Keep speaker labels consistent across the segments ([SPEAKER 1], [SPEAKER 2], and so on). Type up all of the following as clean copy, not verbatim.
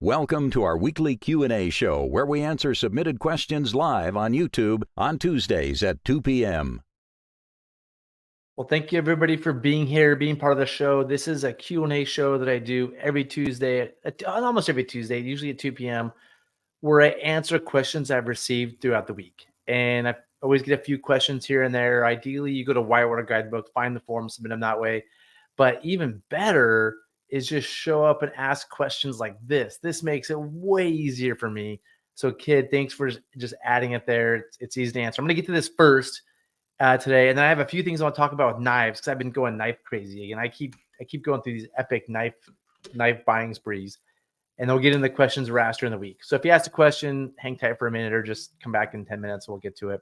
[SPEAKER 1] Welcome to our weekly Q&A show where we answer submitted questions live on YouTube on Tuesdays at 2 p.m.
[SPEAKER 2] Well, thank you everybody for being here, being part of the show. This is a Q&A show that I do every Tuesday, almost every Tuesday, usually at 2 p.m., where I answer questions I've received throughout the week. And I always get a few questions here and there. Ideally, you go to Whitewater Guidebook, find the form, submit them that way. But even better is just show up and ask questions like this. This makes it way easier for me. So, kid, thanks for just adding it there. It's easy to answer. I'm going to get to this first today, and then I have a few things I want to talk about with knives because I've been going knife crazy, and I keep going through these epic knife buying sprees. And they'll get into the questions we're asked during the week. So if you ask a question, hang tight for a minute or just come back in 10 minutes and we'll get to it.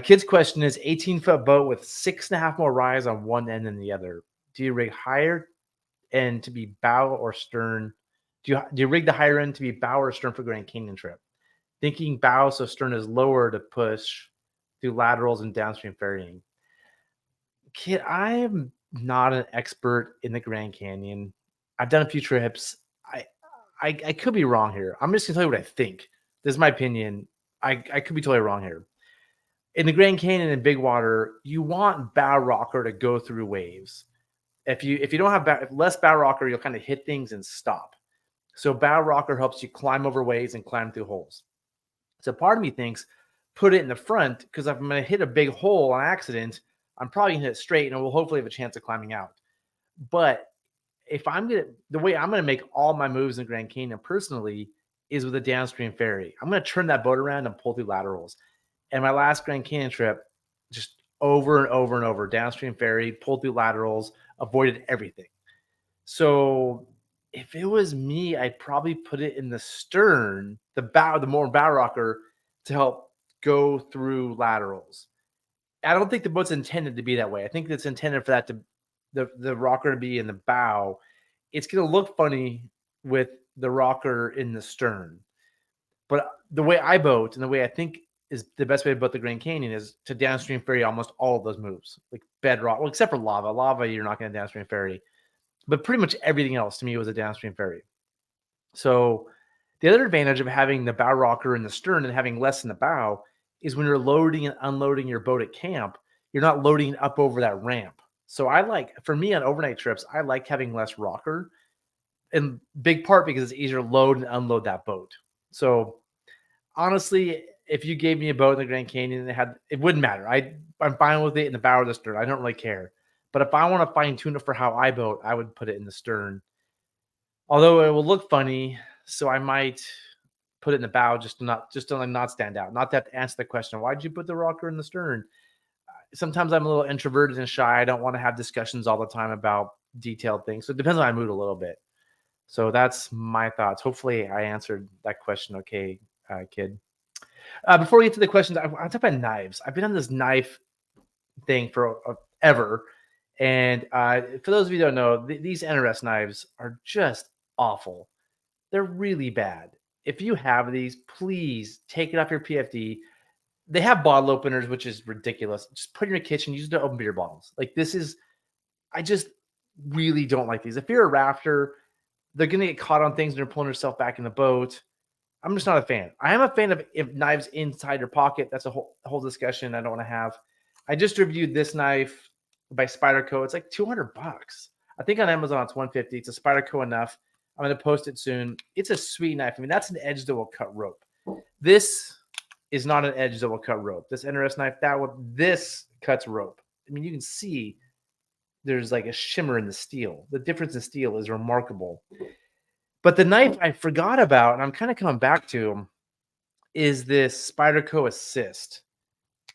[SPEAKER 2] Kid's question is 18-foot boat with 6.5 more rise on one end than the other. Do you rig higher end to be bow or stern? Do you rig the higher end to be bow or stern for Grand Canyon trip? Thinking bow so stern is lower to push through laterals and downstream ferrying. Kid, I am not an expert in the Grand Canyon. I've done a few trips. I could be wrong here. I'm just gonna tell you what I think. This is my opinion. I could be totally wrong here. In the Grand Canyon and Big Water, you want bow rocker to go through waves. If you don't have less bow rocker, you'll kind of hit things and stop. So bow rocker helps you climb over waves and climb through holes. So part of me thinks put it in the front because if I'm going to hit a big hole on accident, I'm probably going to hit it straight and we'll hopefully have a chance of climbing out. But if the way I'm going to make all my moves in Grand Canyon personally is with a downstream ferry. I'm going to turn that boat around and pull through laterals. And my last Grand Canyon trip, just over and over and over, downstream ferry, pulled through laterals, avoided everything. So if it was me, I'd probably put it in the stern, the more bow rocker to help go through laterals. I don't think the boat's intended to be that way. I think it's intended for that to the rocker to be in the bow. It's going to look funny with the rocker in the stern. But the way I boat and the way I think is the best way to boat the Grand Canyon is to downstream ferry almost all of those moves, like bedrock, well, except for lava. Lava, you're not going to downstream ferry. But pretty much everything else to me was a downstream ferry. So the other advantage of having the bow rocker in the stern and having less in the bow is when you're loading and unloading your boat at camp, you're not loading up over that ramp. So for me on overnight trips, I like having less rocker, in big part because it's easier to load and unload that boat. So honestly, if you gave me a boat in the Grand Canyon and it wouldn't matter. I'm fine with it in the bow or the stern. I don't really care. But if I want to fine tune it for how I boat, I would put it in the stern. Although it will look funny, so I might put it in the bow just to not stand out. Not to have to answer the question, why did you put the rocker in the stern? Sometimes I'm a little introverted and shy. I don't want to have discussions all the time about detailed things. So it depends on my mood a little bit. So that's my thoughts. Hopefully I answered that question okay, kid. Before we get to the questions, I want to talk about knives. I've been on this knife thing for ever. And for those of you who don't know, these NRS knives are just awful. They're really bad. If you have these, please take it off your PFD. They have bottle openers, which is ridiculous. Just put it in your kitchen, use it to open beer bottles. I just really don't like these. If you're a rafter, they're going to get caught on things and they're pulling yourself back in the boat. I'm just not a fan. I am a fan of if knives inside your pocket. That's a whole discussion I don't want to have. I just reviewed this knife by Spyderco. It's like $200. I think on Amazon it's $150. It's a Spyderco enough. I'm going to post it soon. It's a sweet knife. I mean, that's an edge that will cut rope. This is not an edge that will cut rope. This NRS knife, this cuts rope. I mean, you can see there's like a shimmer in the steel. The difference in steel is remarkable. But the knife I forgot about, and I'm kind of coming back to, is this Spyderco Assist.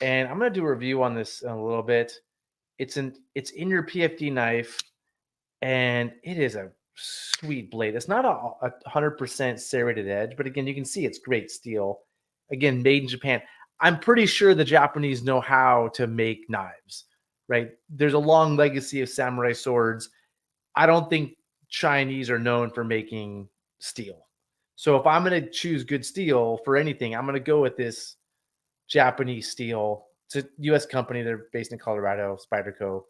[SPEAKER 2] And I'm going to do a review on this in a little bit. It's in your PFD knife, and it is a sweet blade. It's not a 100% serrated edge, but again, you can see it's great steel. Again, made in Japan. I'm pretty sure the Japanese know how to make knives, right? There's a long legacy of samurai swords. I don't think Chinese are known for making steel. So if I'm going to choose good steel for anything, I'm going to go with this Japanese steel. It's a U.S. company. They're based in Colorado, Spyderco.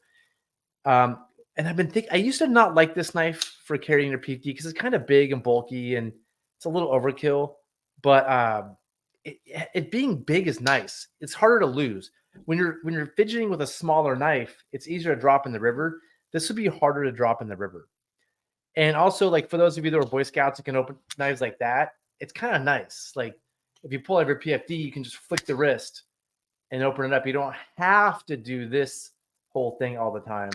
[SPEAKER 2] And I've been thinking, I used to not like this knife for carrying your PFD because it's kind of big and bulky and it's a little overkill. But it being big is nice. It's harder to lose when you're fidgeting with a smaller knife. It's easier to drop in the river. This would be harder to drop in the river. And also, like for those of you that are Boy Scouts who can open knives like that, it's kind of nice. Like if you pull out your PFD, you can just flick the wrist and open it up. You don't have to do this whole thing all the time.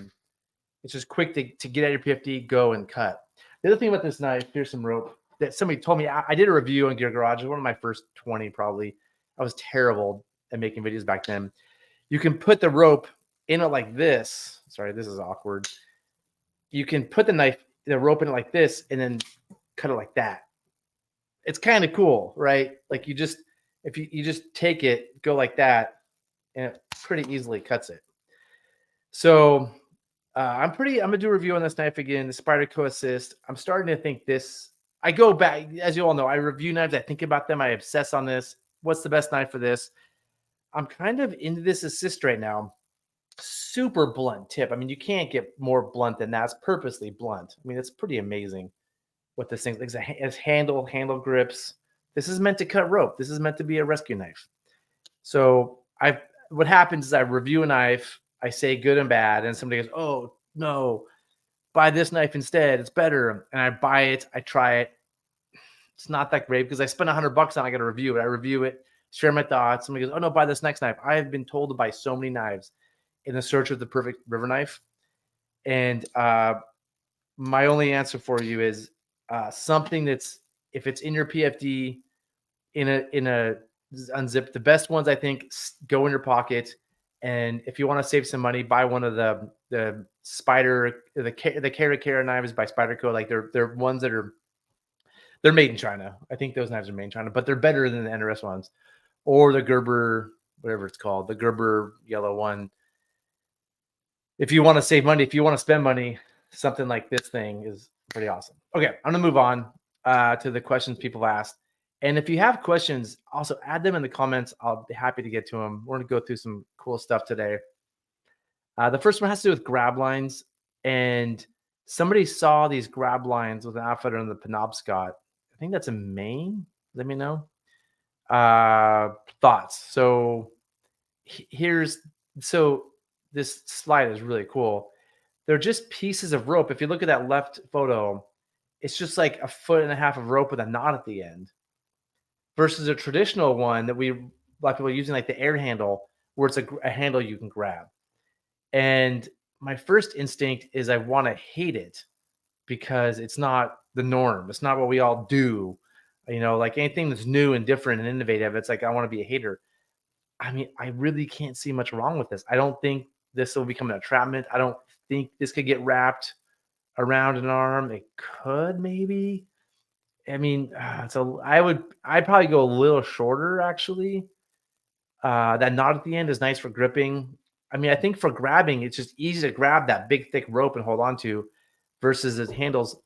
[SPEAKER 2] It's just quick to get out your PFD, go and cut. The other thing about this knife, here's some rope that somebody told me. I did a review on Gear Garage. It was one of my first 20 probably. I was terrible at making videos back then. You can put the rope in it like this. Sorry, this is awkward. You can put the rope in it like this and then cut it like that. It's kind of cool, right? Like you just, if you just take it, go like that, and it pretty easily cuts it. So I'm gonna do a review on this knife again, the Spyderco Assist. I'm starting to think this. I go back, as you all know, I review knives. I think about them. I obsess on this. What's the best knife for this? I'm kind of into this Assist right now. Super blunt tip. I mean, you can't get more blunt than that. It's purposely blunt. I mean, it's pretty amazing what this thing is. It's handle grips. This is meant to cut rope. This is meant to be a rescue knife. So what happens is I review a knife. I say good and bad, and somebody goes, "Oh no, buy this knife instead. It's better." And I buy it. I try it. It's not that great because I spent $100 on it. I got to review it. I review it, share my thoughts. Somebody goes, "Oh no, buy this next knife." I have been told to buy so many knives in the search of the perfect river knife, and my only answer for you is something that's, if it's in your PFD, in a unzip. The best ones I think go in your pocket. And if you want to save some money, buy one of the Cara knives by Spyderco. Like they're ones that they're made in China. I think those knives are made in China, but they're better than the NRS ones, or the Gerber, whatever it's called, the Gerber yellow one. If you want to save money, if you want to spend money, something like this thing is pretty awesome. Okay, I'm gonna move on to the questions people asked. And if you have questions, also add them in the comments. I'll be happy to get to them. We're going to go through some cool stuff today. The first one has to do with grab lines. And somebody saw these grab lines with an outfitter on the Penobscot. I think that's in Maine. Let me know. Thoughts. So this slide is really cool. They're just pieces of rope. If you look at that left photo, it's just like 1.5 foot of rope with a knot at the end, versus a traditional one that a lot of people are using, like the air handle, where it's a handle you can grab. And my first instinct is I want to hate it because it's not the norm. It's not what we all do. You know, like anything that's new and different and innovative, it's like I want to be a hater. I mean, I really can't see much wrong with this. I don't think this will become an entrapment. I don't think this could get wrapped around an arm. It could maybe. I mean, so I'd probably go a little shorter actually. That knot at the end is nice for gripping. I mean, I think for grabbing, it's just easy to grab that big thick rope and hold on to, versus the handles.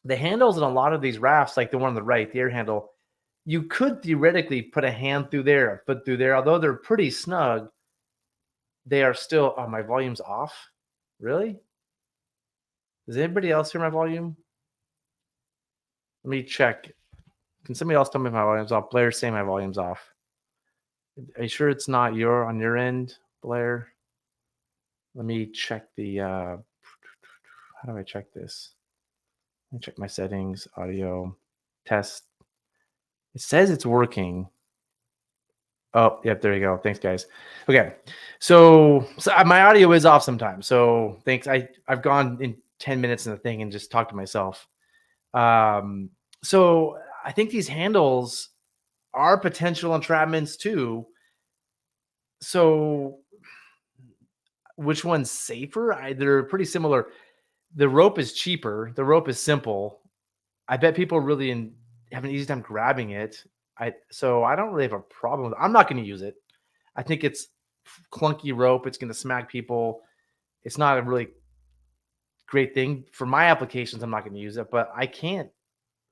[SPEAKER 2] The handles in a lot of these rafts, like the one on the right, the air handle, you could theoretically put a hand through there, a foot through there. Although they're pretty snug, they are still. Oh, my volume's off. Really? Does anybody else hear my volume? Let me check. Can somebody else tell me if my volume's off? Blair's saying my volume's off. Are you sure it's not on your end, Blair? Let me check the how do I check this? Let me check my settings, audio, test. It says it's working. Oh, yep, there you go. Thanks, guys. Okay. So my audio is off sometimes. So thanks. I've gone in 10 minutes in the thing and just talked to myself. So I think these handles are potential entrapments too. So which one's safer? They're pretty similar. The rope is cheaper. The rope is simple. I bet people really have an easy time grabbing it. So I don't really have a problem with it. I'm not going to use it. I think it's clunky rope. It's going to smack people. It's not a really great thing for my applications. I'm not going to use it, but I can't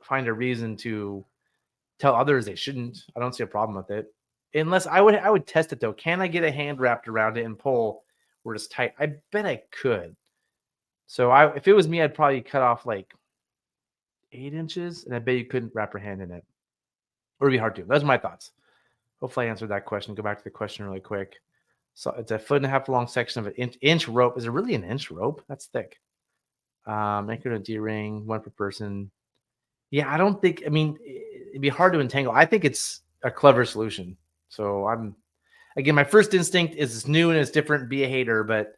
[SPEAKER 2] find a reason to tell others they shouldn't. I don't see a problem with it. Unless I would test it though. Can I get a hand wrapped around it and pull where it's tight? I bet I could. So if it was me, I'd probably cut off like 8 inches, and I bet you couldn't wrap your hand in it. Or it'd be hard to. Those are my thoughts. Hopefully I answered that question. Go back to the question really quick. So it's a 1.5 foot long section of an inch rope. Is it really an inch rope? That's thick. Anchored in a D-ring, one per person. Yeah, I don't think, I mean, it'd be hard to entangle. I think it's a clever solution. So again, my first instinct is it's new and it's different, be a hater, but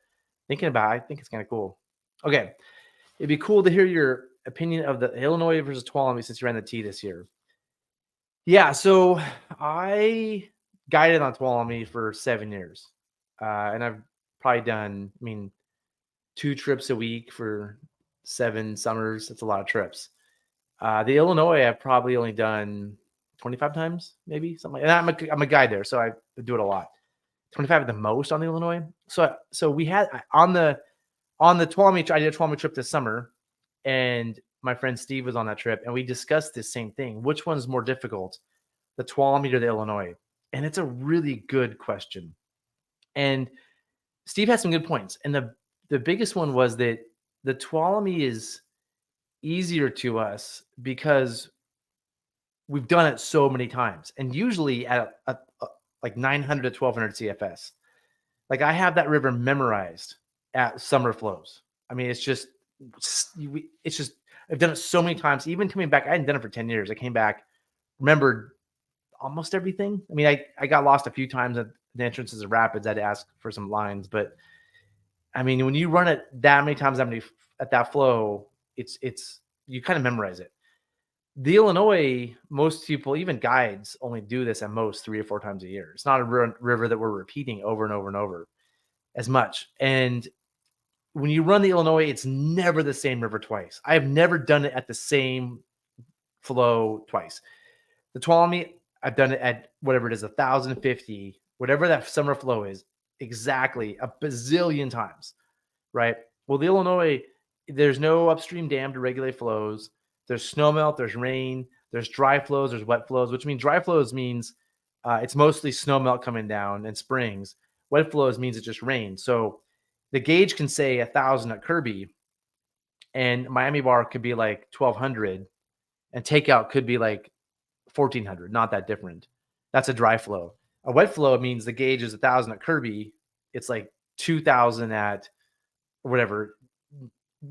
[SPEAKER 2] thinking about it, I think it's kind of cool. Okay. It'd be cool to hear your opinion of the Illinois versus Tuolumne since you ran the T this year. Yeah, so I guided on Tuolumne for 7 years. And I've probably done, 2 trips a week for 7 summers. That's a lot of trips. The Illinois, I've probably only done 25 times, maybe something. And I'm a guide there, so I do it a lot. 25 at the most on the Illinois. So we had on the Tuolumne. I did a Tuolumne trip this summer, and my friend Steve was on that trip, and we discussed this same thing. Which one's more difficult, the Tuolumne or the Illinois? And it's a really good question. And Steve had some good points. And the biggest one was that the Tuolumne is easier to us because we've done it so many times, and usually at like 900 to 1200 CFS. Like I have that river memorized at summer flows. I mean, it's just I've done it so many times. Even coming back, I hadn't done it for 10 years. I came back, remembered almost everything. I mean, I got lost a few times at the entrances of rapids. I had to ask for some lines, but I mean, when you run it that many times, at that flow, it's you kind of memorize it. The Illinois, most people, even guides, only do this at most 3 or 4 times a year. It's not a river that we're repeating over and over and over as much. And when you run the Illinois, it's never the same river twice. I have never done it at the same flow twice. The Tuolumne, I've done it at whatever it is, 1,050, whatever that summer flow is, exactly a bazillion times, right? Well, the Illinois, there's no upstream dam to regulate flows. There's snowmelt, there's rain, there's dry flows, there's wet flows, which means dry flows means it's mostly snowmelt coming down and springs. Wet flows means it just rains. So the gauge can say 1,000 at Kirby, and Miami bar could be like 1,200, and takeout could be like 1,400. Not that different. That's a dry flow. A wet flow means the gauge is 1,000 at Kirby. It's like 2,000 at whatever,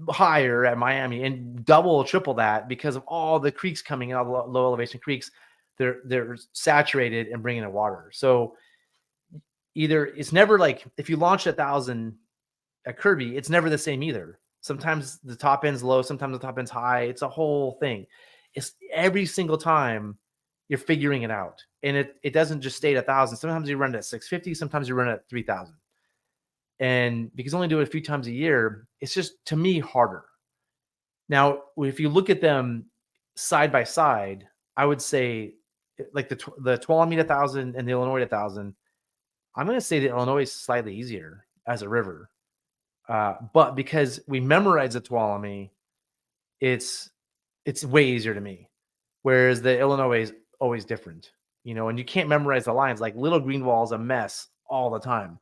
[SPEAKER 2] higher at Miami, and double or triple that because of all the creeks coming in, all the low elevation creeks. They're saturated and bringing in water. So either it's never like if you launch 1,000 at Kirby, it's never the same either. Sometimes the top end's low, sometimes the top end's high. It's a whole thing. It's every single time you're figuring it out. And it doesn't just stay at 1,000. Sometimes you run it at 650, sometimes you run it at 3,000. And because only do it a few times a year, it's just, to me, harder. Now, if you look at them side by side, I would say like the Tuolumne 1,000 and the Illinois 1,000, I'm going to say the Illinois is slightly easier as a river. But because we memorize the Tuolumne, it's way easier to me. Whereas the Illinois is always different, and you can't memorize the lines. Like Little Greenwall is a mess all the time.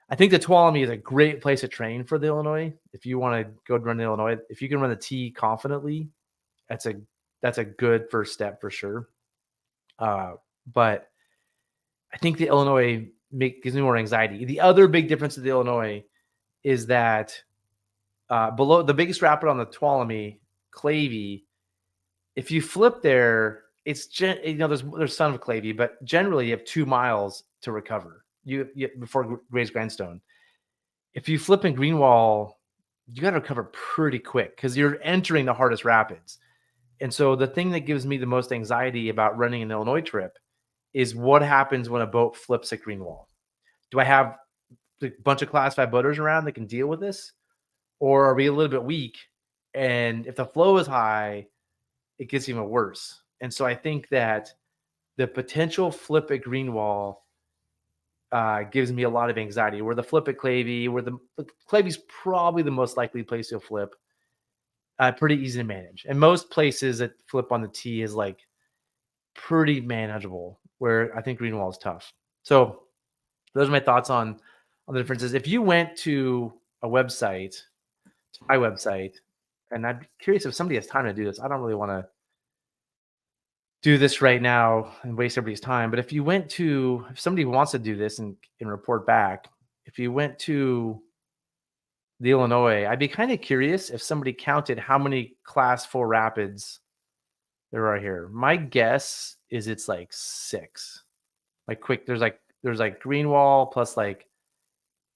[SPEAKER 2] I think the Tuolumne is a great place to train for the Illinois. If you want to go run the Illinois, if you can run the T confidently, that's a good first step for sure. But I think the Illinois gives me more anxiety. The other big difference of the Illinois is that below the biggest rapid on the Tuolumne, Clavey, if you flip there, it's there's son of Clavey, but generally you have 2 miles to recover. You before Gray's Grindstone. If you flip in Greenwall, you got to recover pretty quick because you're entering the hardest rapids. And so the thing that gives me the most anxiety about running an Illinois trip is what happens when a boat flips at Greenwall. Do I have a bunch of Class 5 boaters around that can deal with this? Or are we a little bit weak? And if the flow is high, it gets even worse. And so I think that the potential flip at Greenwall gives me a lot of anxiety. Where the flip at Clavey, Clavey's probably the most likely place you'll flip. Pretty easy to manage. And most places that flip on the T is like pretty manageable, where I think Greenwall is tough. So those are my thoughts on the differences. If you went to a website my website, and I'm curious if somebody has time to do this. I don't really want to do this right now and waste everybody's time. But if somebody wants to do this and report back, if you went to the Illinois, I'd be kind of curious if somebody counted how many class 4 rapids there are here. My guess is it's like 6. There's like Greenwall plus like,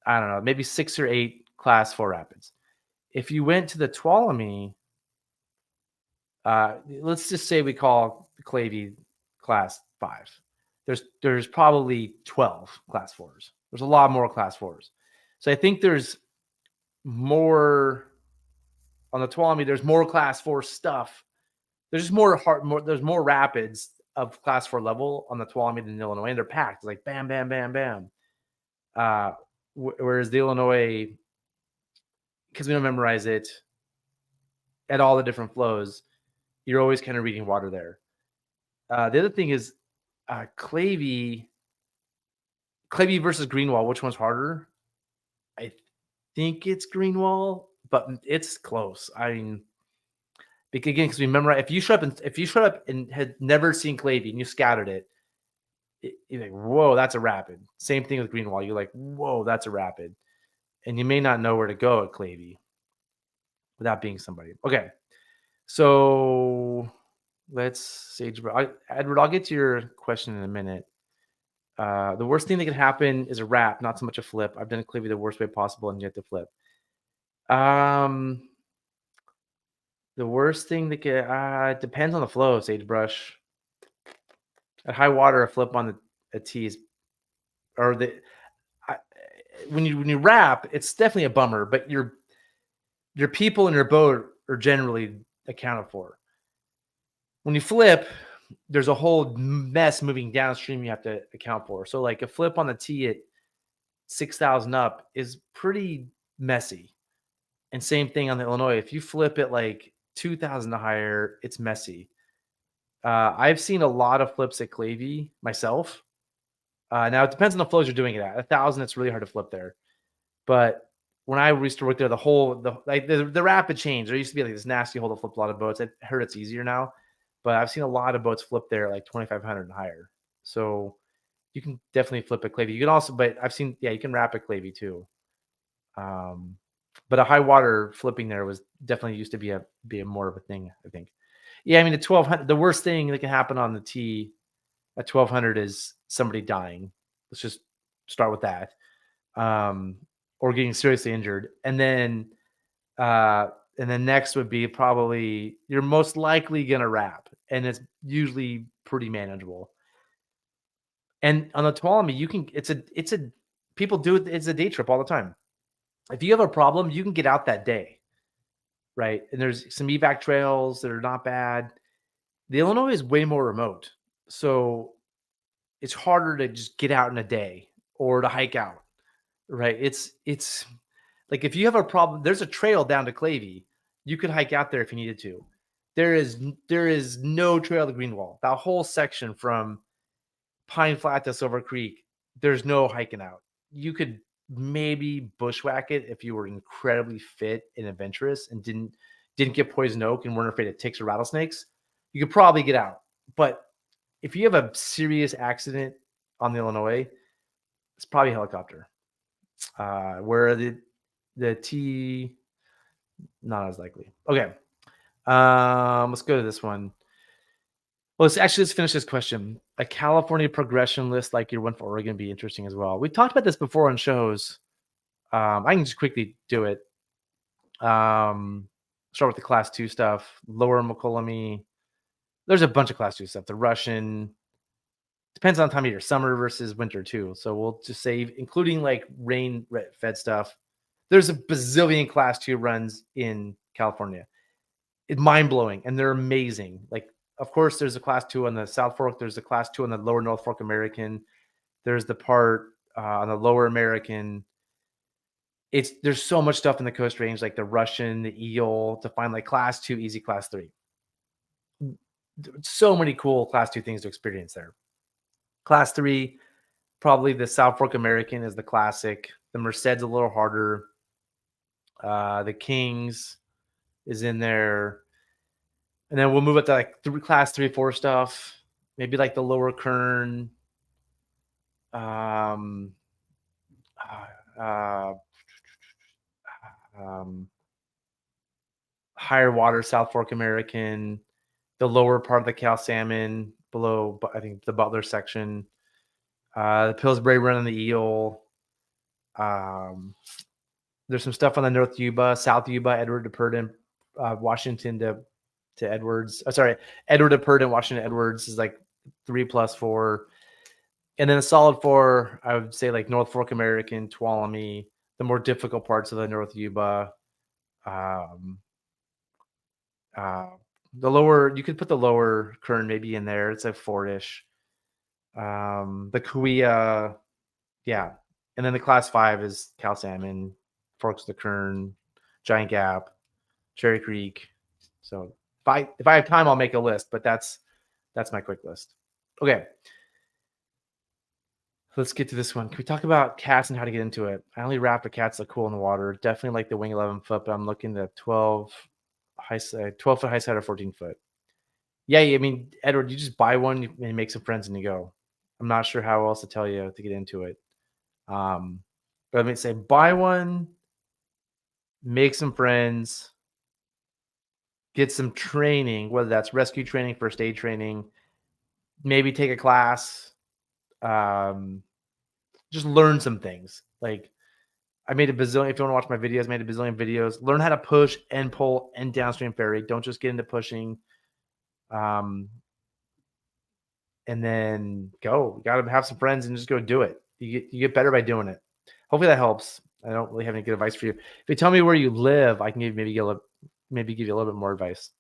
[SPEAKER 2] I don't know, maybe 6 or 8 class 4 rapids. If you went to the Tuolumne, let's just say we call Clavey class 5. There's probably 12 class 4s. There's a lot more class 4s. So I think there's more on the Tuolumne. There's more class 4 stuff. There's there's more rapids of class 4 level on the Tuolumne than Illinois, and they're packed. It's like bam, bam, bam, bam. Whereas the Illinois, because we don't memorize it at all the different flows, you're always kind of reading water there. The other thing is Clavey versus Greenwall. Which one's harder? I think it's Greenwall, but it's close. I mean, because we memorize. If you showed up and had never seen Clavey and you scouted it, you're like, whoa, that's a rapid. Same thing with Greenwall. You're like, whoa, that's a rapid. And you may not know where to go at Clavey without being somebody. Okay. So let's sage. Edward, I'll get to your question in a minute. The worst thing that could happen is a wrap, not so much a flip. I've done Clavey the worst way possible and yet to flip. The worst thing that could, it depends on the flow, Sagebrush. At high water, a flip on a tee is, when you wrap, it's definitely a bummer, but your people in your boat are generally accounted for. When you flip, there's a whole mess moving downstream you have to account for. So like a flip on the tee at 6,000 up is pretty messy. And same thing on the Illinois. If you flip it like 2,000 or higher, it's messy. I've seen a lot of flips at Clavey myself. Now it depends on the flows you're doing it at. 1,000, it's really hard to flip there. But when I used to work there, the rapid change. There used to be like this nasty hole to flip a lot of boats. I heard it's easier now, but I've seen a lot of boats flip there like 2,500 and higher. So you can definitely flip at Clavey. You can also, but I've seen, you can wrap at Clavey too. But a high water flipping there was definitely used to be a more of a thing, I think. Yeah, I mean, at 1,200, the worst thing that can happen on the tee at 1,200 is somebody dying. Let's just start with that. Or getting seriously injured. And then next would be probably you're most likely going to wrap, and it's usually pretty manageable. And on the Tuolumne, people do it. It's a day trip all the time. If you have a problem, you can get out that day. Right. And there's some evac trails that are not bad. The Illinois is way more remote. So it's harder to just get out in a day or to hike out. Right. It's like if you have a problem, there's a trail down to Clavey. You could hike out there if you needed to. There is no trail to Greenwall. That whole section from Pine Flat to Silver Creek, there's no hiking out. You could maybe bushwhack it if you were incredibly fit and adventurous and didn't get poison oak and weren't afraid of ticks or rattlesnakes. You could probably get out. But if you have a serious accident on the Illinois, it's probably a helicopter. Where the T, not as likely. Okay. Let's go to this one. Well, let's finish this question. A California progression list like your one for Oregon would be interesting as well. We talked about this before on shows. I can just quickly do it. Start with the class 2 stuff. Lower Mokelumne. There's a bunch of class 2 stuff. The Russian. Depends on the time of year. Summer versus winter too. So we'll just say, including like rain-fed stuff. There's a bazillion class 2 runs in California. It's mind-blowing, and they're amazing. Like, of course, there's a class 2 on the South Fork. There's a class 2 on the lower North Fork American. There's the part on the lower American. There's so much stuff in the Coast Range, like the Russian, the Eel, to find like class 2, easy class 3. So many cool class 2 things to experience there. Class 3, probably the South Fork American is the classic. The Merced's a little harder. The Kings is in there. And then we'll move up to like class 3-4 stuff. Maybe like the lower Kern. Um, uh, um, higher water South Fork American, the lower part of the Cal Salmon below, I think, the Butler section, the Pillsbury Run and the Eel. There's some stuff on the North Yuba, South Yuba, Edward to Purdon, Washington to Edwards. Edward to Purdon, Washington Edwards is like 3+4. And then a solid 4, I would say like North Fork American, Tuolumne, the more difficult parts of the North Yuba. The lower, you could put the lower Kern maybe in there. It's like 4-ish. The Kuya, yeah. And then the class 5 is Cal Salmon, Forks of the Kern, Giant Gap, Cherry Creek. So if I have time, I'll make a list, but that's my quick list. Okay. Let's get to this one. Can we talk about cats and how to get into it? I only wrap the cats that cool in the water. Definitely like the wing 11 foot, but I'm looking at 12 foot high side or 14 foot. Yeah, I mean, Edward, you just buy one and make some friends and you go. I'm not sure how else to tell you to get into it. But let me say, buy one, make some friends, get some training, whether that's rescue training, first aid training, maybe take a class, just learn some things. Like I made a bazillion, if you want to watch my videos, made a bazillion videos, learn how to push and pull and downstream ferry. Don't just get into pushing. And then go. You got to have some friends and just go do it. You get better by doing it. Hopefully that helps. I don't really have any good advice for you. If you tell me where you live, I can maybe give you a little bit more advice.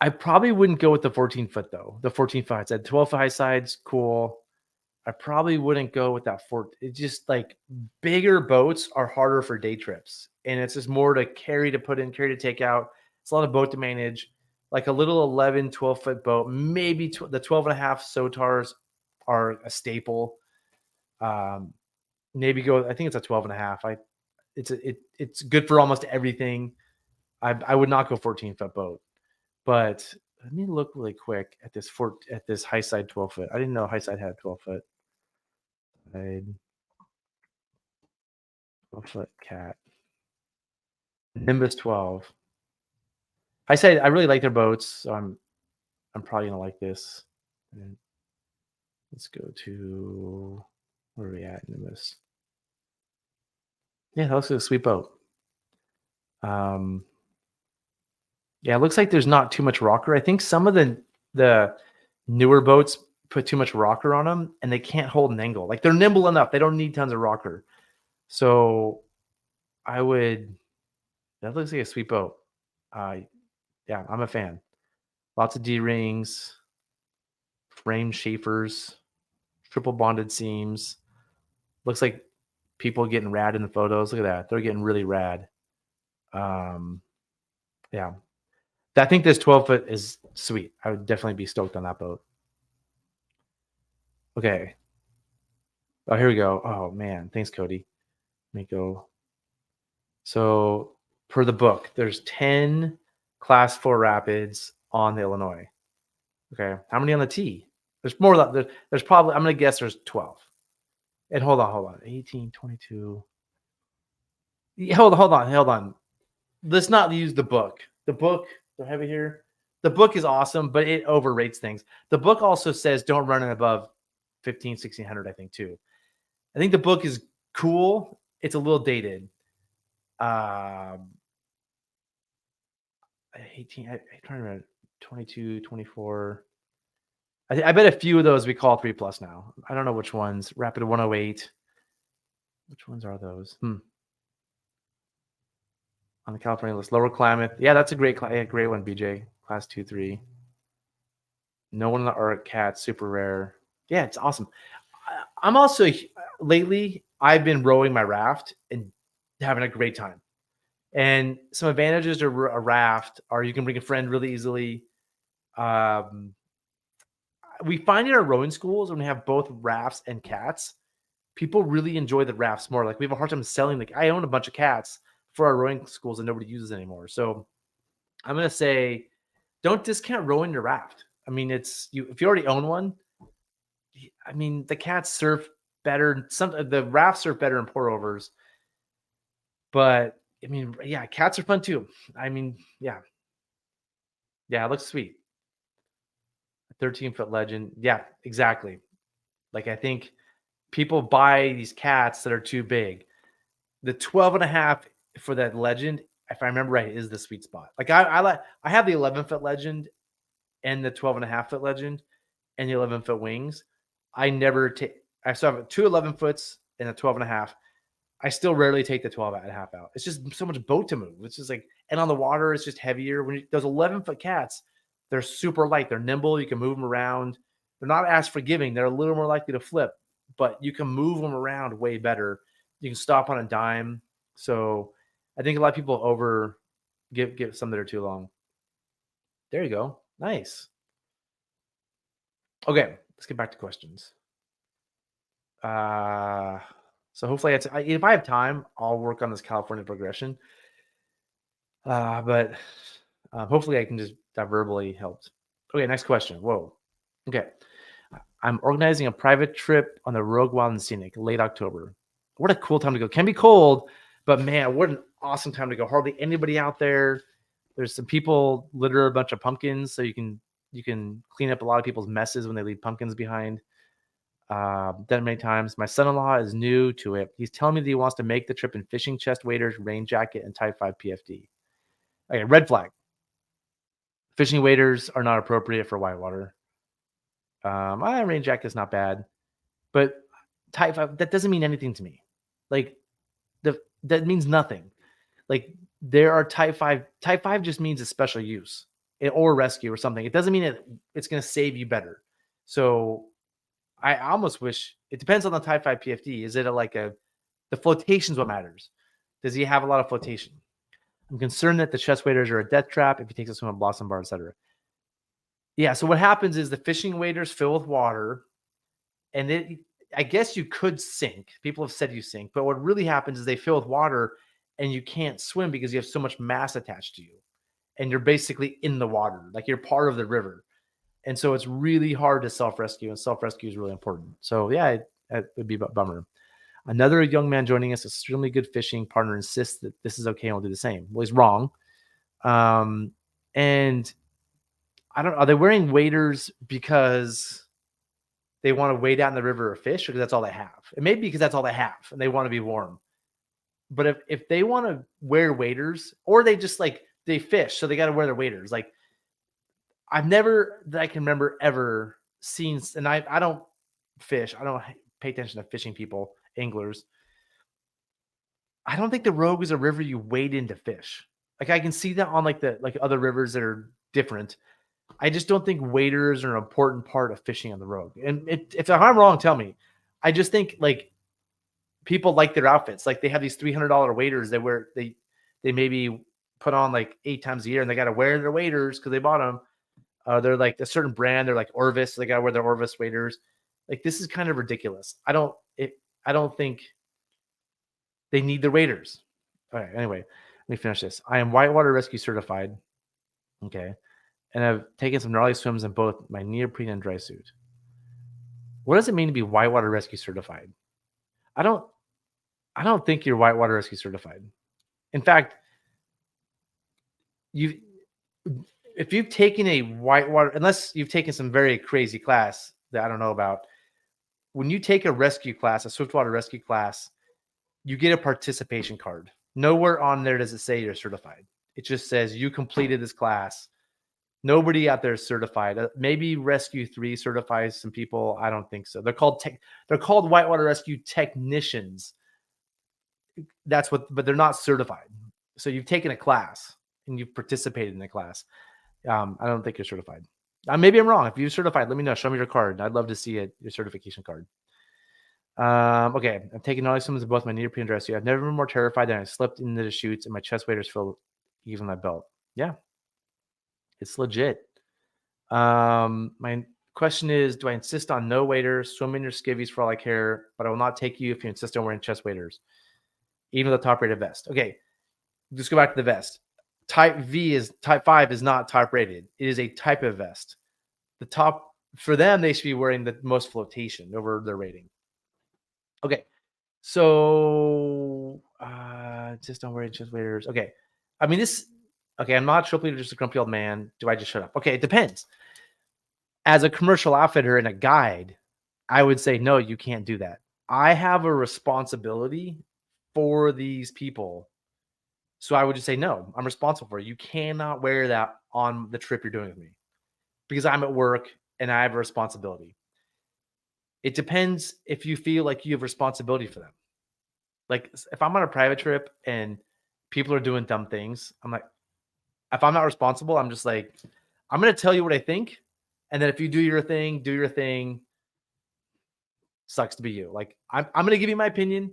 [SPEAKER 2] I probably wouldn't go with the 14 foot though. The 14 foot, I said 12 foot high sides, cool. I probably wouldn't go with that It's just like bigger boats are harder for day trips, and it's just more to carry, to put in, carry to take out. It's a lot of boat to manage. Like a little 11, 12 foot boat, maybe the 12 and a half SOTARs are a staple. Maybe go, I think it's a 12 and a half. It's good for almost everything. I would not go 14 foot boat, but let me look really quick at this high side 12 foot. I didn't know high side had 12 foot. 12 foot cat. Nimbus 12. I said I really like their boats, so I'm probably gonna like this. And let's go to, where are we at? Nimbus. Yeah, that looks like a sweet boat. Yeah, it looks like there's not too much rocker. I think some of the newer boats put too much rocker on them, and they can't hold an angle. Like they're nimble enough; they don't need tons of rocker. So that looks like a sweet boat. Yeah, I'm a fan. Lots of D-rings, frame Schaefers, triple bonded seams. Looks like people getting rad in the photos. Look at that. They're getting really rad. Yeah. I think this 12 foot is sweet. I would definitely be stoked on that boat. Okay. Oh, here we go. Oh, man. Thanks, Cody. Let me go. So, per the book, there's 10 class 4 rapids on the Illinois. Okay. How many on the T? There's more. There's probably, I'm going to guess there's 12. And hold on. 18, 22. Hold on. Let's not use the book. The book, do I have it here? The book is awesome, but it overrates things. The book also says don't run it above 15, 1600, I think, too. I think the book is cool. It's a little dated. 18, I'm trying to remember, 22, 24. I bet a few of those we call 3+ now. I don't know which ones. Rapid 108. Which ones are those? On the California list. Lower Klamath. Yeah, that's a great one, BJ. Class 2, 3. No one in the Arctic cat. Super rare. Yeah, it's awesome. I'm also, lately, I've been rowing my raft and having a great time. And some advantages to a raft are you can bring a friend really easily. We find in our rowing schools when we have both rafts and cats, people really enjoy the rafts more. Like we have a hard time selling. Like I own a bunch of cats for our rowing schools that nobody uses anymore. So I'm gonna say, don't discount rowing your raft. I mean, it's you if you already own one. I mean, the cats surf better. The rafts surf better in pour overs, but I mean, yeah, cats are fun too. I mean, yeah, it looks sweet. 13-foot legend. Yeah, exactly. Like I think people buy these cats that are too big. The 12 and a half for that legend, if I remember right, is the sweet spot. Like I have the 11-foot legend and the 12 and a half foot legend and the 11-foot wings. I never take, I still have two 11-foots and a 12 and a half. I still rarely take the 12 and a half out. It's just so much boat to move. It's just like, and on the water, it's just heavier. When those 11-foot cats, they're super light. They're nimble. You can move them around. They're not as forgiving. They're a little more likely to flip, but you can move them around way better. You can stop on a dime. So I think a lot of people give some that are too long. There you go. Nice. Okay, let's get back to questions. So hopefully if I have time, I'll work on this California progression. But hopefully I can just that verbally helped. Okay, next question. Whoa. Okay. I'm organizing a private trip on the Rogue Wild and Scenic late October. What a cool time to go. Can be cold, but man, what an awesome time to go. Hardly anybody out there. There's some people litter a bunch of pumpkins, so you can clean up a lot of people's messes when they leave pumpkins behind. Done it many times. My son-in-law is new to it. He's telling me that he wants to make the trip in fishing chest waders, rain jacket, and Type 5 PFD. Okay, red flag. Fishing waders are not appropriate for whitewater. My rain jacket is not bad, but Type 5, that doesn't mean anything to me. Like that means nothing. Like there are Type 5. Type 5 just means a special use or rescue or something. It doesn't mean it's going to save you better. So I almost wish it depends on the Type 5 PFD. Is it the flotation is what matters? Does he have a lot of flotation? I'm concerned that the chest waders are a death trap if he takes a swim at Blossom Bar, etc. Yeah. So what happens is the fishing waders fill with water, and I guess you could sink. People have said you sink, but what really happens is they fill with water, and you can't swim because you have so much mass attached to you, and you're basically in the water, like you're part of the river. And so it's really hard to self-rescue, and self-rescue is really important. So yeah, it would be a bummer. Another young man joining us, extremely good fishing partner, insists that this is okay and will do the same. Well, he's wrong. And I don't know, are they wearing waders because they want to wade out in the river or fish, or because that's all they have? It may be because that's all they have and they want to be warm. But if they want to wear waders, or they just they fish, so they got to wear their waders. Like I've never that I can remember ever seen, and I don't fish. I don't pay attention to fishing people, anglers. I don't think the Rogue is a river you wade into fish. Like I can see that on the other rivers that are different. I just don't think waders are an important part of fishing on the Rogue. And if I'm wrong, tell me. I just think people like their outfits. Like they have these $300 waders they wear. They maybe put on 8 times a year, and they got to wear their waders because they bought them. They're like a certain brand. They're like Orvis. So they got to wear their Orvis waders. Like this is kind of ridiculous. I don't think they need their waders. All right. Anyway, let me finish this. I am whitewater rescue certified. Okay. And I've taken some gnarly swims in both my neoprene and dry suit. What does it mean to be whitewater rescue certified? I don't think you're whitewater rescue certified. In fact, if you've taken a whitewater, unless you've taken some very crazy class that I don't know about, when you take a rescue class, a swiftwater rescue class, you get a participation card. Nowhere on there does it say you're certified. It just says you completed this class. Nobody out there is certified. Maybe Rescue 3 certifies some people. I don't think so. They're called whitewater rescue technicians. But they're not certified. So you've taken a class and you've participated in the class. I don't think you're certified. Maybe I'm wrong. If you're certified, let me know. Show me your card. I'd love to see your certification card. Okay. I'm taking all these swims in both my neoprene and dry suit. I've never been more terrified than I slipped into the chutes and my chest waders filled even my belt. Yeah. It's legit. My Question is, do I insist on no waders, swim in your skivvies for all I care, but I will not take you if you insist on wearing chest waders, even the top rated vest? Okay, just go back to the vest. Type 5 is not top rated. It is a type of vest. The top for them, they should be wearing the most flotation over their rating. Okay, so just don't wear chest waders. Okay, I mean this. Okay, I'm not triple leader, just a grumpy old man. Do I just shut up? Okay, it depends. As a commercial outfitter and a guide, I would say no, you can't do that. I have a responsibility for these people. So I would just say, no, I'm responsible for it. You cannot wear that on the trip you're doing with me because I'm at work and I have a responsibility. It depends if you feel like you have responsibility for them. Like if I'm on a private trip and people are doing dumb things, I'm like, if I'm not responsible, I'm just like, I'm going to tell you what I think. And then if you do your thing, do your thing. Sucks to be you. Like I'm going to give you my opinion.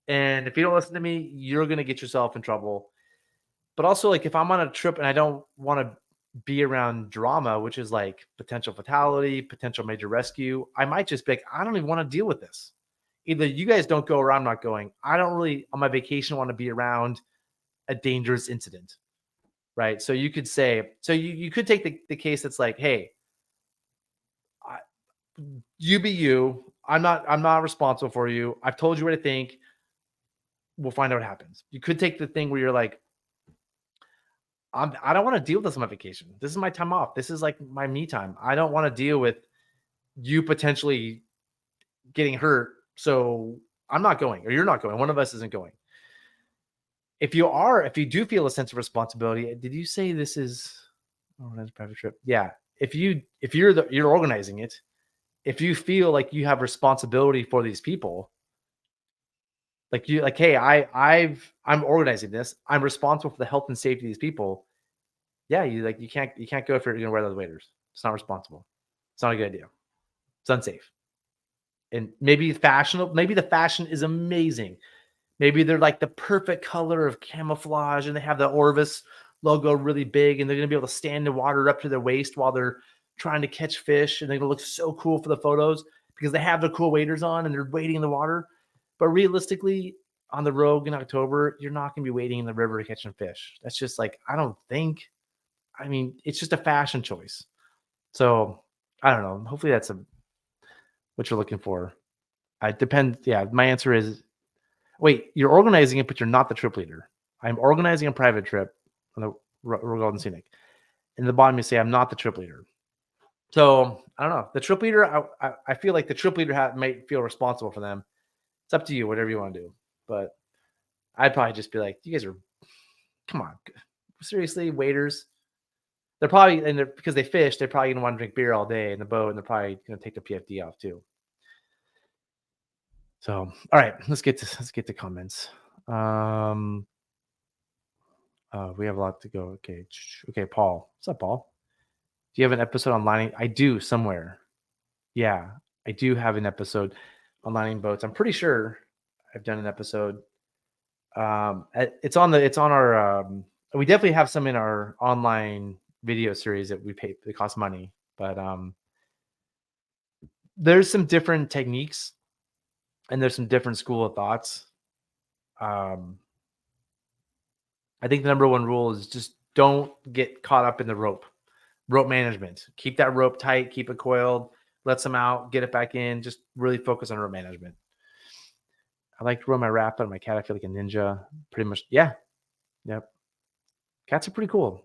[SPEAKER 2] And if you don't listen to me, you're going to get yourself in trouble. But also, like, if I'm on a trip and I don't want to be around drama, which is like potential fatality, potential major rescue, I might just be like, I don't even want to deal with this. Either you guys don't go or I'm not going. I don't really, on my vacation, want to be around a dangerous incident. Right. So you could say, so you could take the case that's like, hey, you be you. I'm not responsible for you. I've told you what I think. We'll find out what happens. You could take the thing where you're like, I don't want to deal with this on my vacation. This is my time off. This is like my me time. I don't want to deal with you potentially getting hurt. So I'm not going, or you're not going. One of us isn't going. If you do feel a sense of responsibility, did you say this is that's a private trip? Yeah. If you're organizing it, if you feel like you have responsibility for these people, hey, I'm organizing this. I'm responsible for the health and safety of these people. Yeah, you can't go if you're gonna wear those waders. It's not responsible. It's not a good idea. It's unsafe. And maybe the fashion is amazing. Maybe they're like the perfect color of camouflage and they have the Orvis logo really big and they're gonna be able to stand in water up to their waist while they're trying to catch fish and they're gonna look so cool for the photos because they have their cool waders on and they're wading in the water. But realistically, on the road in October, you're not gonna be wading in the river catching fish. That's just like, I don't think. I mean, it's just a fashion choice. So I don't know. Hopefully that's what you're looking for. It depends. Yeah, my answer is wait, you're organizing it, but you're not the trip leader. I'm organizing a private trip on the Royal Golden Scenic. In the bottom, you say I'm not the trip leader. So I don't know. The trip leader, I feel like the trip leader might feel responsible for them. It's up to you, whatever you want to do. But I'd probably just be like, you guys are, come on, seriously, waiters. They're probably because they fish, they're probably gonna want to drink beer all day in the boat, and they're probably gonna take the PFD off too. So, all right, let's get to comments. We have a lot to go. Okay, Paul. What's up, Paul? Do you have an episode on lining? I do somewhere. Yeah, I do have an episode on lining boats. I'm pretty sure I've done an episode. It's on our. We definitely have some in our online video series that we pay. They cost money, but there's some different techniques, and there's some different school of thoughts. I think the number one rule is just don't get caught up in the rope management. Keep that rope tight, keep it coiled, let some out, get it back in. Just really focus on rope management. I like to row my raft on my cat. I feel like a ninja. Pretty much, yeah. Yep. Cats are pretty cool.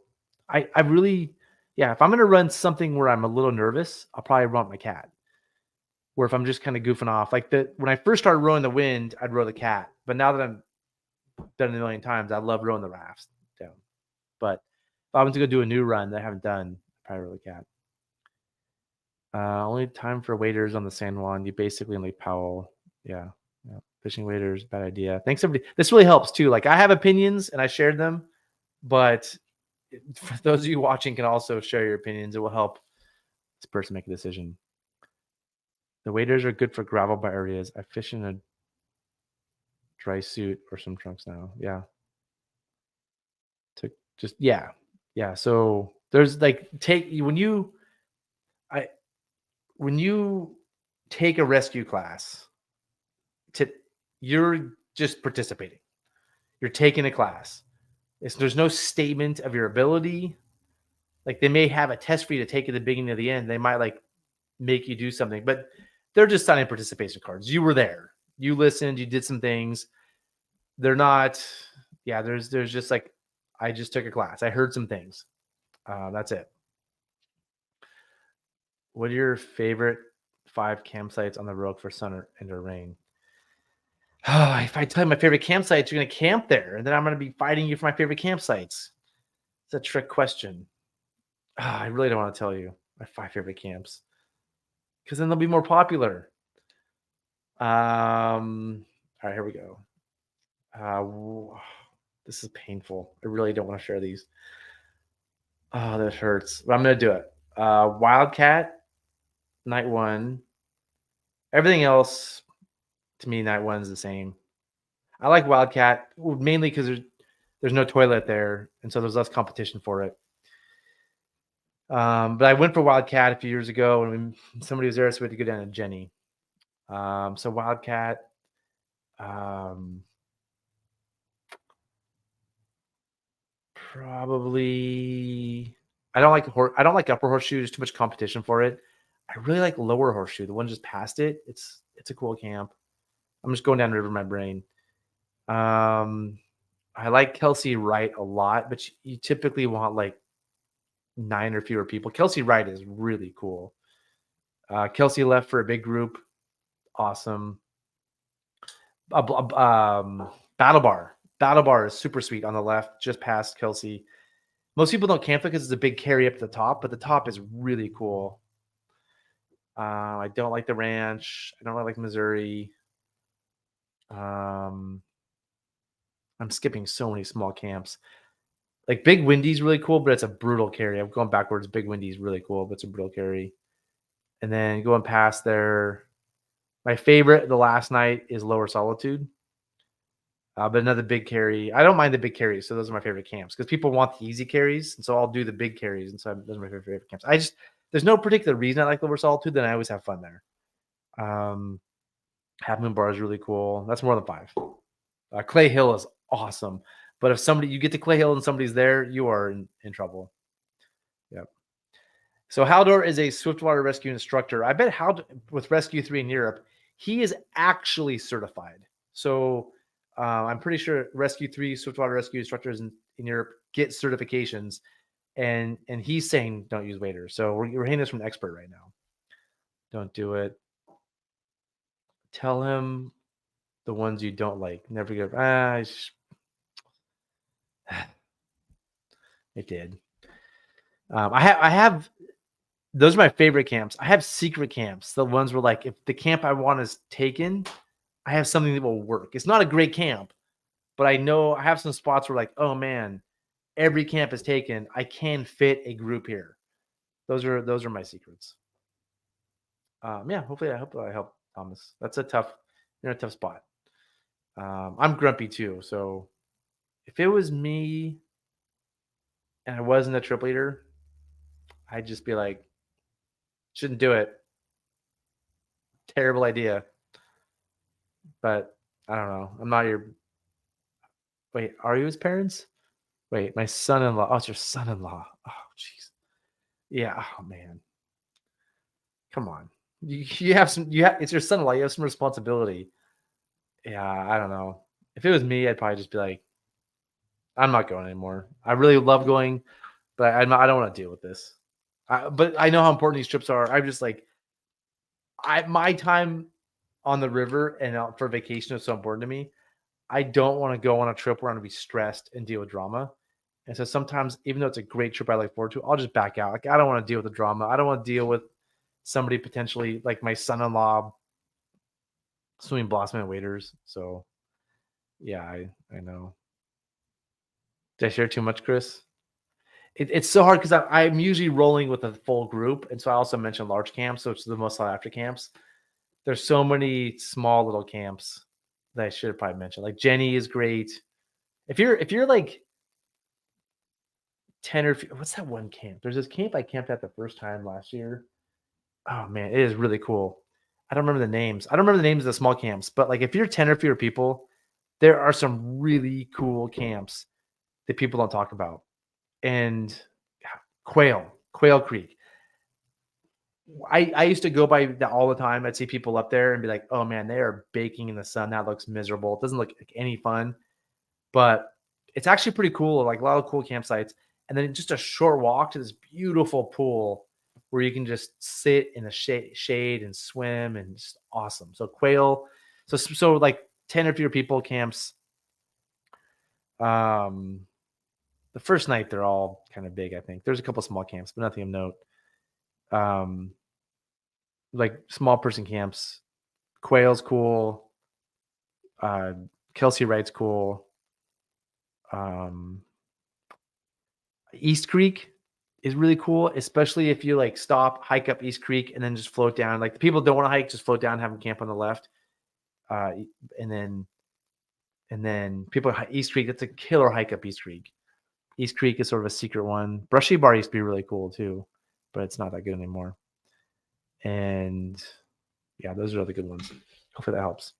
[SPEAKER 2] I really, yeah. If I'm gonna run something where I'm a little nervous, I'll probably run my cat. Where if I'm just kind of goofing off, like when I first started rowing the wind, I'd row the cat. But now that I'm done it a million times, I love rowing the rafts down. But if I was to go do a new run that I haven't done, I'd probably row the cat. Only time for waders on the San Juan. You basically only Powell. Yeah. Fishing waders, bad idea. Thanks, everybody. This really helps too. Like I have opinions and I shared them, but for those of you watching can also share your opinions. It will help this person make a decision. The waders are good for gravel bar areas. I fish in a dry suit or some trunks now. Yeah. Yeah. So there's like when you when you take a rescue class, you're just participating. You're taking a class. There's no statement of your ability. Like they may have a test for you to take at the beginning or the end. They might like make you do something, but they're just signing participation cards. You were there. You listened. You did some things. They're not. Yeah, there's just like I just took a class. I heard some things. That's it. What are your favorite 5 campsites on the road for sun or rain? Oh, if I tell you my favorite campsites, you're going to camp there, and then I'm going to be fighting you for my favorite campsites. It's a trick question. I really don't want to tell you my 5 favorite camps because then they'll be more popular. All right, here we go. This is painful. I really don't want to share these. Oh, this hurts. But I'm going to do it. Wildcat, night 1. Everything else, to me, night 1 is the same. I like Wildcat mainly because there's no toilet there, and so there's less competition for it. But I went for Wildcat a few years ago, and somebody was there, so we had to go down to Jenny. So Wildcat. Probably. I don't like upper horseshoe. There's too much competition for it. I really like lower horseshoe. The one just past it. It's a cool camp. I'm just going down the river in my brain. I like Kelsey Wright a lot, but you typically want like 9 or fewer people. Kelsey Wright is really cool. Kelsey left for a big group. Awesome. Battle Bar. Battle Bar is super sweet on the left, just past Kelsey. Most people don't camp it because it's a big carry up to the top, but the top is really cool. I don't like the ranch. I don't really like Missouri. I'm skipping so many small camps. Like Big Windy's really cool, but it's a brutal carry. I'm going backwards. Big Windy's really cool, but it's a brutal carry. And then going past there, my favorite the last night is Lower Solitude. But another big carry. I don't mind the big carries, so those are my favorite camps because people want the easy carries, and so I'll do the big carries, and so those are my favorite camps. There's no particular reason I like Lower Solitude, then I always have fun there. Half Moon Bar is really cool. That's more than 5. Clay Hill is awesome, but if you get to Clay Hill and somebody's there, you are in trouble. Yep. So Haldor is a Swiftwater rescue instructor. I bet with Rescue 3 in Europe, he is actually certified. So I'm pretty sure Rescue 3 Swiftwater rescue instructors in Europe get certifications, and he's saying don't use waders. So we're hearing this from an expert right now. Don't do it. Tell him the ones you don't like. Never give. It did. I have. Those are my favorite camps. I have secret camps. The ones where like if the camp I want is taken, I have something that will work. It's not a great camp, but I know I have some spots where like, oh man, every camp is taken. I can fit a group here. Those are my secrets. Yeah, hopefully I help Thomas. You're in a tough spot. I'm grumpy too. So if it was me and I wasn't a trip leader, I'd just be like, shouldn't do it. Terrible idea. But I don't know. I'm not your. Wait, are you his parents? Wait, my son-in-law. Oh, it's your son-in-law. Oh, jeez. Yeah. Oh man. Come on. You have some. It's your son-in-law. You have some responsibility. Yeah. I don't know. If it was me, I'd probably just be like, I'm not going anymore. I really love going, but I don't want to deal with this. But I know how important these trips are. I'm just like, my time on the river and out for vacation is so important to me. I don't want to go on a trip where I'm going to be stressed and deal with drama. And so sometimes, even though it's a great trip I look forward to, I'll just back out. Like I don't want to deal with the drama. I don't want to deal with somebody potentially like my son-in-law swimming blossom and waders. So yeah, I know. Did I share too much, Chris? It's so hard because I'm usually rolling with a full group. And so I also mentioned large camps, so it's the most sought after camps. There's so many small little camps that I should have probably mentioned. Like Jenny is great. If you're like 10 or what's that one camp? There's this camp I camped at the first time last year. Oh man, it is really cool. I don't remember the names. I don't remember the names of the small camps, but like if you're 10 or fewer people, there are some really cool camps that people don't talk about. And Quail Creek. I used to go by that all the time. I'd see people up there and be like, oh man, they are baking in the sun. That looks miserable. It doesn't look like any fun, but it's actually pretty cool. Like a lot of cool campsites. And then just a short walk to this beautiful pool where you can just sit in the shade and swim, and just awesome. So Quail, so like 10 or fewer people camps. Um, the first night they're all kind of big. I think there's a couple small camps, but nothing of note. Um, like small person camps. Quail's cool. Kelsey Wright's cool. East Creek is really cool, especially if you like stop, hike up East Creek, and then just float down. Like the people don't want to hike, just float down, have them camp on the left. And then people East Creek, that's a killer hike up East Creek. East Creek is sort of a secret one. Brushy Bar used to be really cool too, but it's not that good anymore. And yeah, those are the good ones. Hopefully that helps.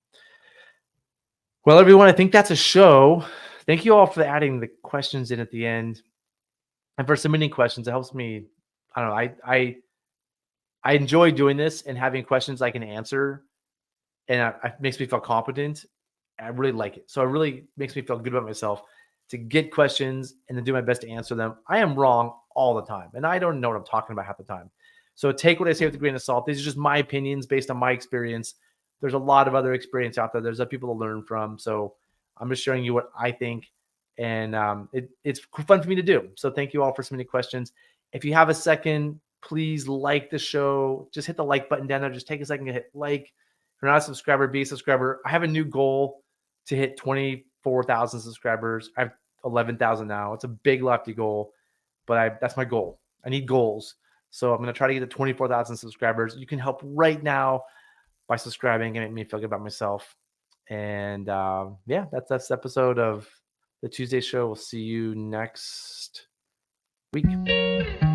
[SPEAKER 2] Well, everyone, I think that's a show. Thank you all for adding the questions in at the end and for submitting questions. It helps me. I don't know. I enjoy doing this and having questions I can answer, and it makes me feel competent. I really like it. So it really makes me feel good about myself to get questions and then do my best to answer them. I am wrong all the time, and I don't know what I'm talking about half the time. So take what I say with a grain of salt. These are just my opinions based on my experience. There's a lot of other experience out there. There's other people to learn from. So I'm just showing you what I think, and it's fun for me to do. So thank you all for submitting questions. If you have a second, please like the show. Just hit the like button down there. Just take a second to hit like. If you're not a subscriber, be a subscriber. I have a new goal to hit 24,000 subscribers. I have 11,000 now. It's a big lofty goal, but that's my goal. I need goals. So I'm going to try to get to 24,000 subscribers. You can help right now by subscribing and make me feel good about myself. And yeah, that's the episode of the Tuesday show. We'll see you next week.